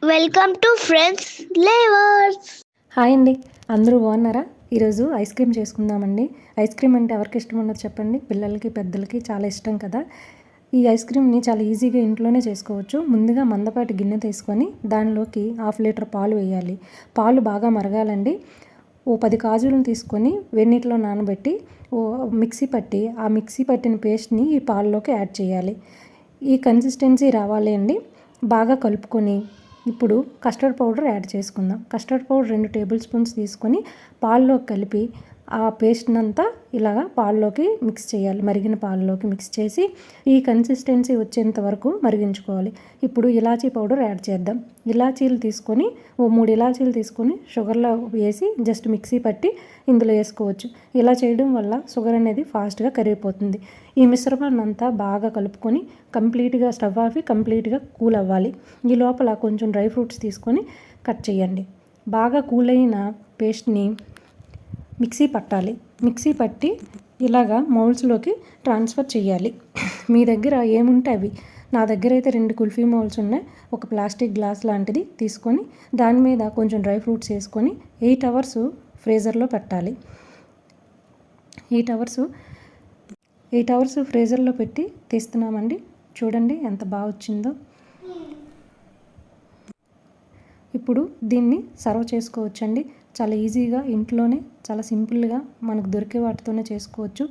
Welcome to friends flavours. Hi అండి, అందరూ బాగున్నారా? ఈరోజు ఐస్ క్రీమ్ చేసుకుందామండి. ఐస్ క్రీమ్ అంటే ఎవరికి ఇష్టం ఉండదు చెప్పండి? పిల్లలకి పెద్దలకి చాలా ఇష్టం కదా. ఈ ఐస్ క్రీమ్ని చాలా ఈజీగా ఇంట్లోనే చేసుకోవచ్చు. ముందుగా మందపాటి గిన్నె తీసుకొని దానిలోకి 1/2 లీటర్ పాలు వేయాలి. పాలు బాగా మరగాలండి. ఓ 10 కాజులను తీసుకొని వెన్నీటిలో నానబెట్టి మిక్సీ పట్టి ఆ మిక్సీ పట్టిన పేస్ట్ని ఈ పాలలోకి యాడ్ చేయాలి. ఈ కన్సిస్టెన్సీ రావాలి అండి. బాగా కలుపుకొని ఇప్పుడు కస్టర్డ్ పౌడర్ యాడ్ చేసుకుందాం. కస్టర్డ్ పౌడర్ 2 టేబుల్ స్పూన్స్ తీసుకొని పాల్లోకి కలిపి ఆ పేస్ట్ని అంతా ఇలాగా పాల్లోకి మిక్స్ చేయాలి. మరిగిన పాలలోకి మిక్స్ చేసి ఈ కన్సిస్టెన్సీ వచ్చేంత వరకు మరిగించుకోవాలి. ఇప్పుడు ఇలాచీ పౌడర్ యాడ్ చేద్దాం. ఇలాచీలు తీసుకొని 3 ఇలాచీలు తీసుకొని షుగర్లో వేసి జస్ట్ మిక్సీ పట్టి ఇందులో వేసుకోవచ్చు. ఇలా చేయడం వల్ల షుగర్ అనేది ఫాస్ట్గా కరిగిపోతుంది. ఈ మిశ్రమాన్ని అంతా బాగా కలుపుకొని కంప్లీట్గా స్టవ్ ఆపి కంప్లీట్గా కూల్ అవ్వాలి. ఈ లోపల కొంచెం డ్రై ఫ్రూట్స్ తీసుకొని కట్ చేయండి. బాగా కూల్ అయిన పేస్ట్ని మిక్సీ పట్టాలి. మిక్సీ పట్టి ఇలాగా మౌల్స్లోకి ట్రాన్స్ఫర్ చేయాలి. మీ దగ్గర ఏముంటే అవి. నా దగ్గర అయితే 2 కుల్ఫీ మౌల్స్ ఉన్నాయి. ఒక ప్లాస్టిక్ గ్లాస్ లాంటిది తీసుకొని దాని మీద కొంచెం డ్రై ఫ్రూట్స్ వేసుకొని 8 అవర్స్ ఫ్రీజర్లో పెట్టాలి. 8 అవర్స్ ఫ్రీజర్లో పెట్టి తీస్తున్నామండి. చూడండి ఎంత బాగా వచ్చిందో. ఇప్పుడు దీన్ని సర్వ్ చేసుకోవచ్చండి. చాలా ఈజీగా ఇంట్లోనే చాలా సింపుల్గా మనకు దొరికే వాటితోనే చేసుకోవచ్చు.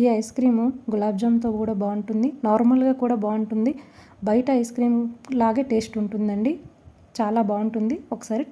ఈ ఐస్ క్రీము గులాబ్ జామ్తో కూడా బాగుంటుంది, నార్మల్గా కూడా బాగుంటుంది. బయట ఐస్ క్రీమ్ లాగే టేస్ట్ ఉంటుందండి. చాలా బాగుంటుంది. ఒకసారి